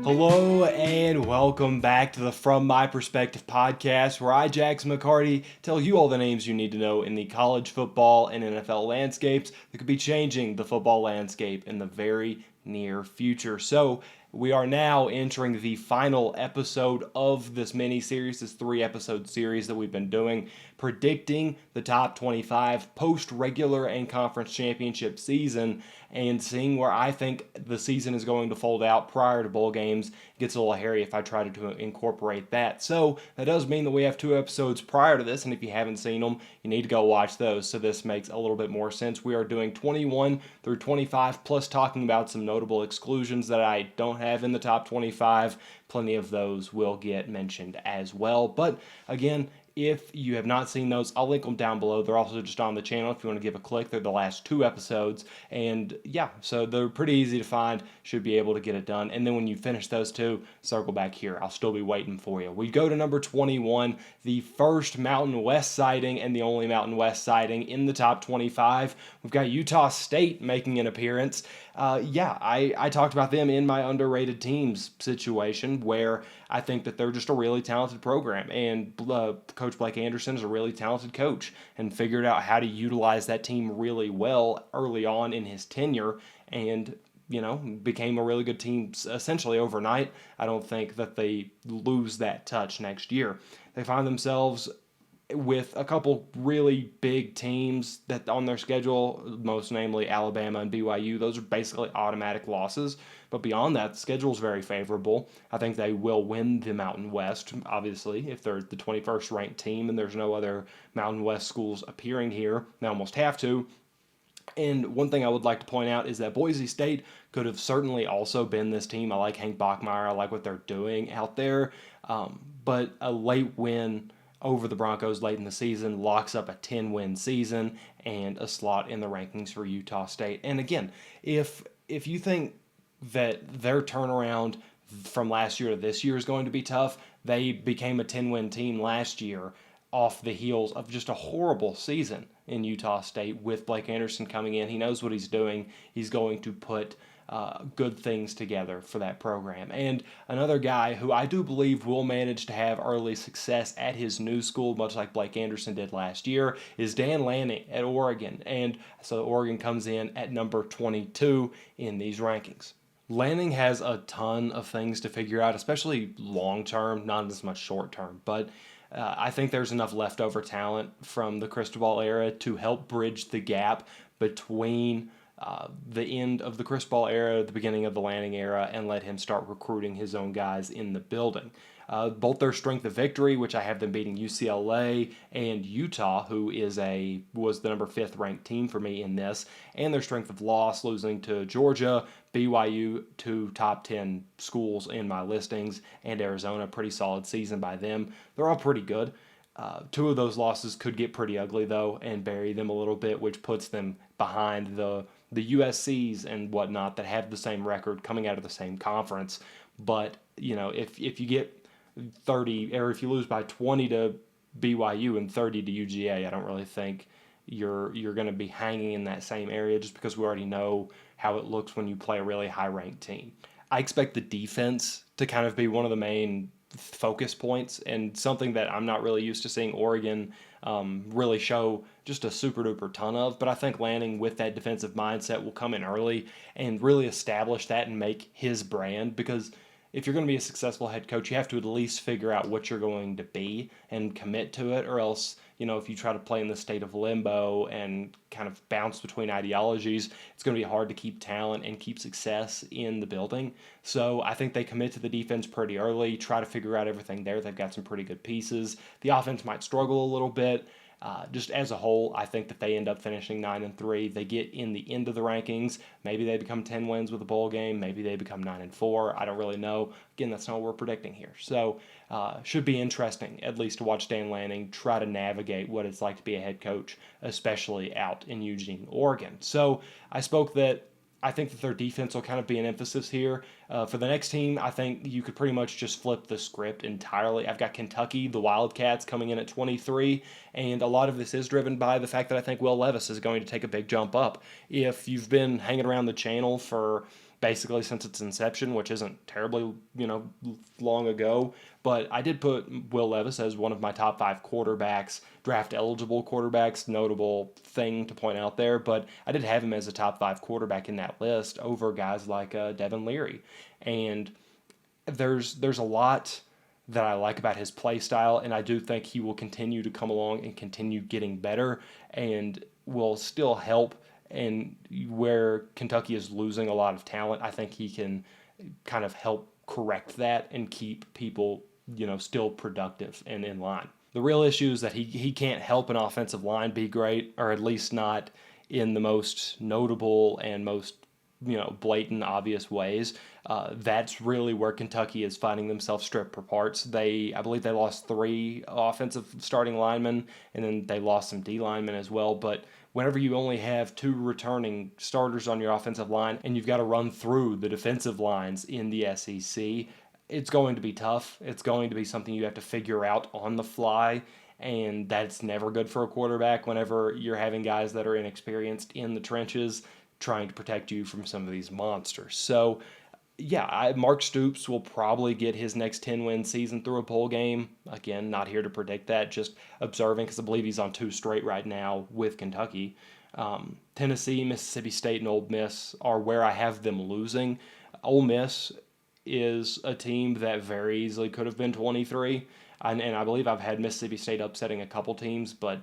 Hello and welcome back to the From My Perspective podcast, where I, Jackson McCarty, tell you all the names you need to know in the college football and NFL landscapes that could be changing the football landscape in the very near future. So, we are now entering the final episode of this mini-series, this 3-episode series that we've been doing, predicting the top 25 post-regular and conference championship season, and seeing where I think the season is going to fold out prior to bowl games. It gets a little hairy if I try to incorporate that. So that does mean that we have 2 episodes prior to this, and if you haven't seen them, you need to go watch those, so this makes a little bit more sense. We are doing 21 through 25, plus talking about some notable exclusions that I don't have in the top 25. Plenty of those will get mentioned as well. But again, if you have not seen those, I'll link them down below. They're also just on the channel if you want to give a click. They're the last 2 episodes. And yeah, so they're pretty easy to find. Should be able to get it done. And then when you finish those 2, circle back here. I'll still be waiting for you. We go to number 21, the first Mountain West sighting and the only Mountain West sighting in the top 25. We've got Utah State making an appearance. I talked about them in my underrated teams situation, where I think that they're just a really talented program, and Coach Blake Anderson is a really talented coach and figured out how to utilize that team really well early on in his tenure, and became a really good team essentially overnight. I don't think that they lose that touch next year. They find themselves with a couple really big teams that on their schedule, most namely Alabama and BYU. Those are basically automatic losses. But beyond that, the schedule is very favorable. I think they will win the Mountain West, obviously, if they're the 21st ranked team and there's no other Mountain West schools appearing here. They almost have to. And one thing I would like to point out is that Boise State could have certainly also been this team. I like Hank Bachmeier. I like what they're doing out there. But a late win over the Broncos late in the season locks up a 10-win season and a slot in the rankings for Utah State. And again, if you think that their turnaround from last year to this year is going to be tough, they became a 10-win team last year off the heels of just a horrible season in Utah State with Blake Anderson coming in. He knows what he's doing. He's going to put good things together for that program. And another guy who I do believe will manage to have early success at his new school, much like Blake Anderson did last year, is Dan Lanning at Oregon. And so Oregon comes in at number 22 in these rankings. Lanning has a ton of things to figure out, especially long term, not as much short term. But I think there's enough leftover talent from the Cristobal era to help bridge the gap between the end of the Cristobal era, the beginning of the Lanning era, and let him start recruiting his own guys in the building. Both their strength of victory, which I have them beating UCLA and Utah, who was the number 5th ranked team for me in this, and their strength of loss, losing to Georgia, BYU, 2 top 10 schools in my listings, and Arizona, pretty solid season by them. They're all pretty good. 2 of those losses could get pretty ugly, though, and bury them a little bit, which puts them behind the USCs and whatnot that have the same record coming out of the same conference. But, if you get 30, or if you lose by 20 to BYU and 30 to UGA, I don't really think you're going to be hanging in that same area, just because we already know how it looks when you play a really high-ranked team. I expect the defense to kind of be one of the main focus points, and something that I'm not really used to seeing Oregon really show just a super duper ton of. But I think Lanning, with that defensive mindset, will come in early and really establish that and make his brand, because if you're going to be a successful head coach, you have to at least figure out what you're going to be and commit to it, or else, if you try to play in the state of limbo and kind of bounce between ideologies, it's going to be hard to keep talent and keep success in the building. So I think they commit to the defense pretty early, try to figure out everything there. They've got some pretty good pieces. The offense might struggle a little bit. Just as a whole, I think that they end up finishing 9-3. They get in the end of the rankings. Maybe they become 10 wins with a bowl game. Maybe they become 9-4. I don't really know. Again, that's not what we're predicting here. So, should be interesting, at least to watch Dan Lanning try to navigate what it's like to be a head coach, especially out in Eugene, Oregon. So, I think that their defense will kind of be an emphasis here. For the next team, I think you could pretty much just flip the script entirely. I've got Kentucky, the Wildcats, coming in at 23, and a lot of this is driven by the fact that I think Will Levis is going to take a big jump up. If you've been hanging around the channel for basically since its inception, which isn't terribly, long ago. But I did put Will Levis as one of my top 5 quarterbacks, draft eligible quarterbacks, notable thing to point out there. But I did have him as a top 5 quarterback in that list over guys like Devin Leary. And there's a lot that I like about his play style, and I do think he will continue to come along and continue getting better and will still help. And where Kentucky is losing a lot of talent, I think he can kind of help correct that and keep people, still productive and in line. The real issue is that he can't help an offensive line be great, or at least not in the most notable and most blatant, obvious ways. That's really where Kentucky is finding themselves stripped for parts. I believe they lost 3 offensive starting linemen, and then they lost some D linemen as well. But whenever you only have 2 returning starters on your offensive line, and you've got to run through the defensive lines in the SEC, it's going to be tough. It's going to be something you have to figure out on the fly. And that's never good for a quarterback whenever you're having guys that are inexperienced in the trenches trying to protect you from some of these monsters. So, yeah, Mark Stoops will probably get his next 10-win season through a bowl game. Again, not here to predict that, just observing because I believe he's on 2 straight right now with Kentucky. Tennessee, Mississippi State, and Ole Miss are where I have them losing. Ole Miss is a team that very easily could have been 23, and I believe I've had Mississippi State upsetting a couple teams, but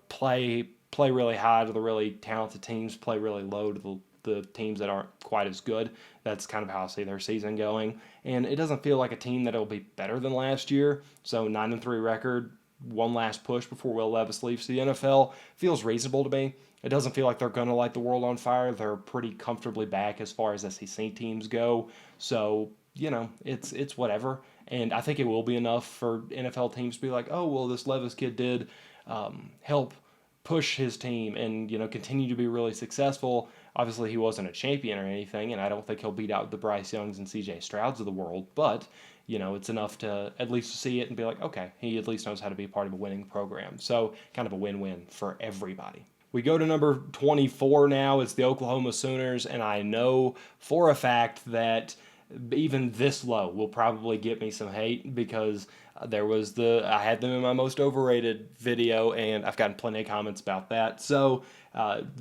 play really high to the really talented teams, play really low to the teams that aren't quite as good. That's kind of how I see their season going. And it doesn't feel like a team that will be better than last year. So 9-3 record, one last push before Will Levis leaves the NFL feels reasonable to me. It doesn't feel like they're going to light the world on fire. They're pretty comfortably back as far as SEC teams go. So, it's whatever. And I think it will be enough for NFL teams to be like, oh, well, this Levis kid did help push his team and continue to be really successful. Obviously, he wasn't a champion or anything, and I don't think he'll beat out the Bryce Youngs and C.J. Strouds of the world. But it's enough to at least see it and be like, okay, he at least knows how to be a part of a winning program. So kind of a win-win for everybody. We go to number 24 now. It's the Oklahoma Sooners, and I know for a fact that even this low will probably get me some hate because I had them in my most overrated video, and I've gotten plenty of comments about that. So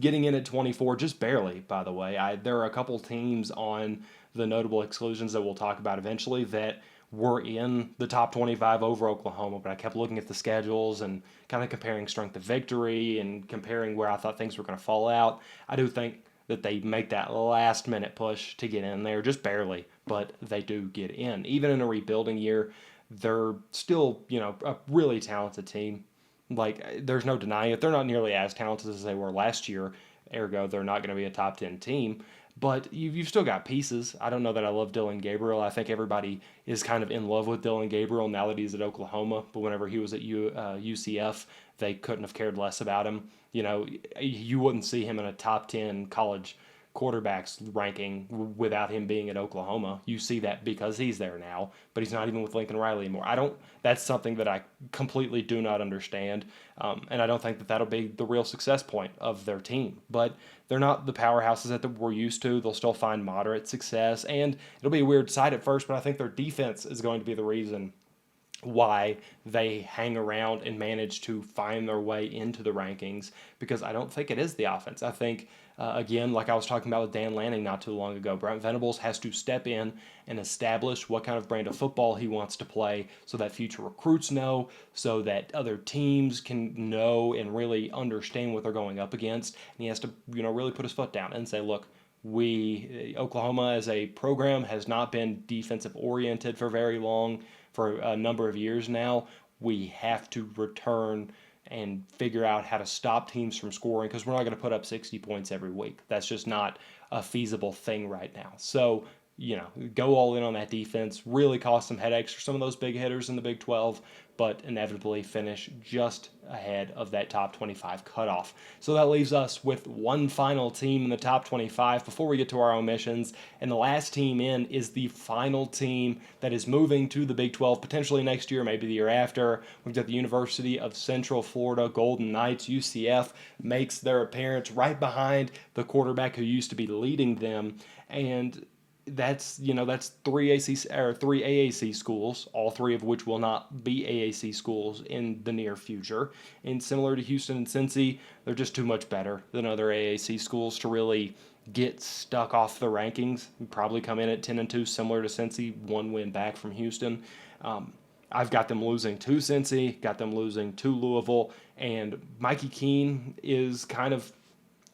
getting in at 24, just barely, by the way. There are a couple teams on the notable exclusions that we'll talk about eventually that were in the top 25 over Oklahoma, but I kept looking at the schedules and kind of comparing strength of victory and comparing where I thought things were going to fall out. I do think that they make that last minute push to get in there, just barely, but they do get in. Even in a rebuilding year, they're still, a really talented team. Like, there's no denying it. They're not nearly as talented as they were last year, ergo, they're not going to be a top 10 team. But you've still got pieces. I don't know that I love Dylan Gabriel. I think everybody is kind of in love with Dylan Gabriel now that he's at Oklahoma. But whenever he was at UCF, they couldn't have cared less about him. You wouldn't see him in a top 10 college quarterbacks ranking without him being at Oklahoma. You see that because he's there now, but he's not even with Lincoln Riley anymore. That's something that I completely do not understand, and I don't think that that'll be the real success point of their team. But they're not the powerhouses that we're used to. They'll still find moderate success, and it'll be a weird sight at first, but I think their defense is going to be the reason why they hang around and manage to find their way into the rankings, because I don't think it is the offense. I think, again, like I was talking about with Dan Lanning not too long ago, Brent Venables has to step in and establish what kind of brand of football he wants to play so that future recruits know, so that other teams can know and really understand what they're going up against. And he has to, really put his foot down and say, look, Oklahoma as a program has not been defensive oriented for very long, for a number of years now. We have to return and figure out how to stop teams from scoring, because we're not going to put up 60 points every week. That's just not a feasible thing right now. So, go all in on that defense, really cause some headaches for some of those big hitters in the Big 12, but inevitably finish just ahead of that top 25 cutoff. So that leaves us with one final team in the top 25 before we get to our omissions. And the last team in is the final team that is moving to the Big 12 potentially next year, maybe the year after. We've got the University of Central Florida Golden Knights, UCF, makes their appearance right behind the quarterback who used to be leading them. And that's three AAC schools, all three of which will not be AAC schools in the near future. And similar to Houston and Cincy, they're just too much better than other AAC schools to really get stuck off the rankings. Probably come in at 10-2, similar to Cincy, one win back from Houston. I've got them losing to Cincy, got them losing to Louisville, and Mikey Keene is kind of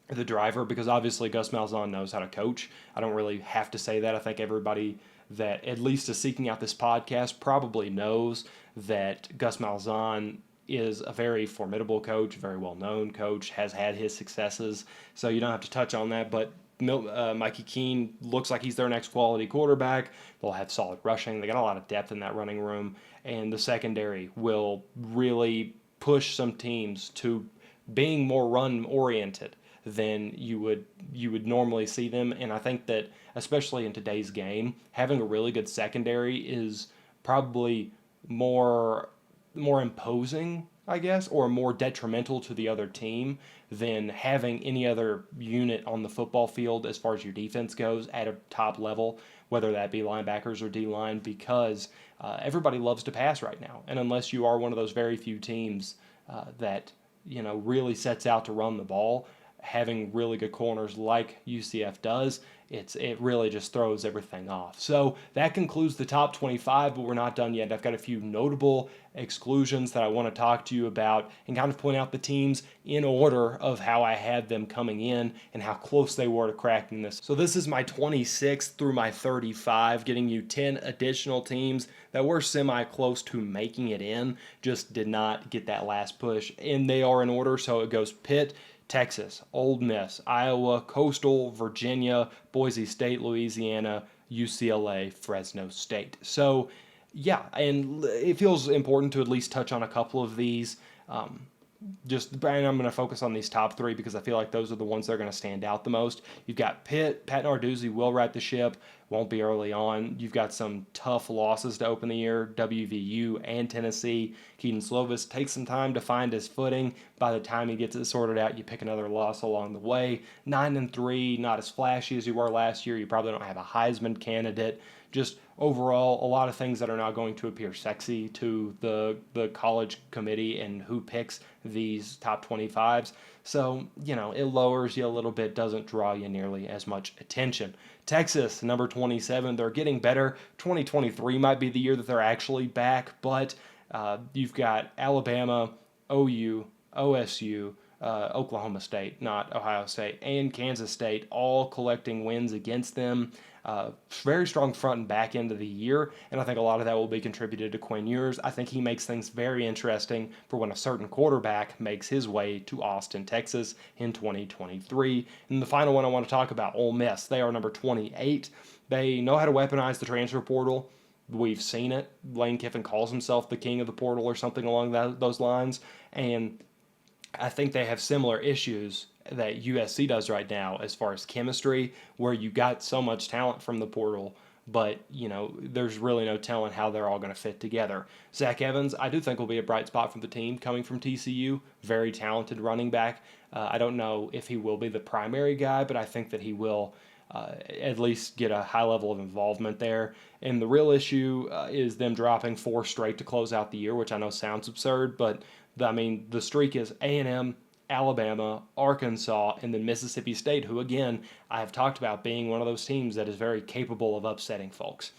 the driver because obviously Gus Malzahn knows how to coach. I don't really have to say that. I think everybody that at least is seeking out this podcast probably knows that Gus Malzahn is a very formidable coach, very well-known coach, has had his successes, so you don't have to touch on that, but Mikey Keene looks like he's their next quality quarterback. They'll have solid rushing. They got a lot of depth in that running room, and the secondary will really push some teams to being more run-oriented than you would normally see them. And I think that, especially in today's game, having a really good secondary is probably more imposing, I guess, or more detrimental to the other team than having any other unit on the football field as far as your defense goes at a top level, whether that be linebackers or D-line, because everybody loves to pass right now. And unless you are one of those very few teams that really sets out to run the ball, having really good corners like UCF does, it really just throws everything off. So that concludes the top 25, but we're not done yet. I've got a few notable exclusions that I want to talk to you about and kind of point out the teams in order of how I had them coming in and how close they were to cracking this. So this is my 26 through my 35, getting you 10 additional teams that were semi-close to making it in, just did not get that last push. And they are in order, so it goes Pitt, Texas, Ole Miss, Iowa, Coastal, Virginia, Boise State, Louisiana, UCLA, Fresno State. So, yeah, and it feels important to at least touch on a couple of these. And I'm going to focus on these top three because I feel like those are the ones that are going to stand out the most. You've got Pitt. Pat Narduzzi will right the ship. Won't be early on. You've got some tough losses to open the year. WVU and Tennessee. Keaton Slovis takes some time to find his footing. By the time he gets it sorted out, you pick another loss along the way. 9-3, not as flashy as you were last year. You probably don't have a Heisman candidate. Just overall, a lot of things that are not going to appear sexy to the college committee and who picks these top 25s. So, it lowers you a little bit, doesn't draw you nearly as much attention. Texas, number 27, they're getting better. 2023 might be the year that they're actually back, but you've got Alabama, OU, OSU, Oklahoma State, not Ohio State, and Kansas State, all collecting wins against them. Very strong front and back end of the year, and I think a lot of that will be contributed to Quinn Ewers. I think he makes things very interesting for when a certain quarterback makes his way to Austin, Texas in 2023. And the final one I want to talk about, Ole Miss. They are number 28. They know how to weaponize the transfer portal. We've seen it. Lane Kiffin calls himself the king of the portal or something along those lines, and I think they have similar issues that USC does right now as far as chemistry, where you got so much talent from the portal, but, there's really no telling how they're all going to fit together. Zach Evans, I do think will be a bright spot for the team coming from TCU. Very talented running back. I don't know if he will be the primary guy, but I think that he will at least get a high level of involvement there. And the real issue is them dropping 4 straight to close out the year, which I know sounds absurd, but the streak is A&M, Alabama, Arkansas, and then Mississippi State, who, again, I have talked about being one of those teams that is very capable of upsetting folks.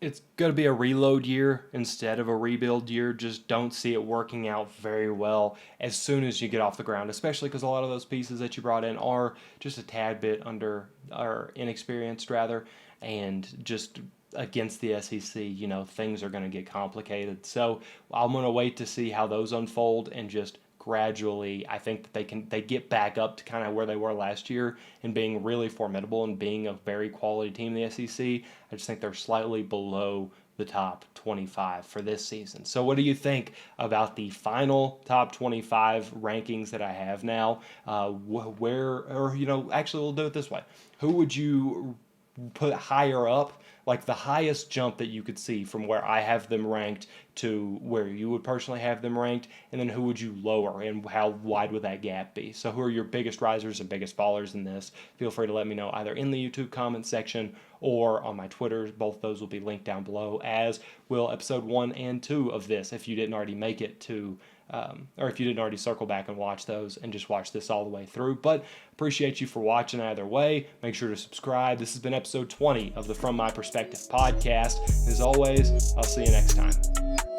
It's going to be a reload year instead of a rebuild year. Just don't see it working out very well as soon as you get off the ground, especially because a lot of those pieces that you brought in are just a tad bit or inexperienced, rather, and just against the SEC, things are going to get complicated. So I'm going to wait to see how those unfold and just gradually, I think that they get back up to kind of where they were last year and being really formidable and being a very quality team in the SEC. I just think they're slightly below the top 25 for this season. So what do you think about the final top 25 rankings that I have now? Actually, we'll do it this way. Who would you put higher up, like the highest jump that you could see from where I have them ranked to where you would personally have them ranked, and then who would you lower, and how wide would that gap be? So who are your biggest risers and biggest fallers in this? Feel free to let me know either in the YouTube comment section or on my Twitter. Both those will be linked down below, as will episode 1 and 2 of this if you didn't already make it to or if you didn't already circle back and watch those and just watch this all the way through. But appreciate you for watching either way. Make sure to subscribe. This has been episode 20 of the From My Perspective podcast. As always, I'll see you next time.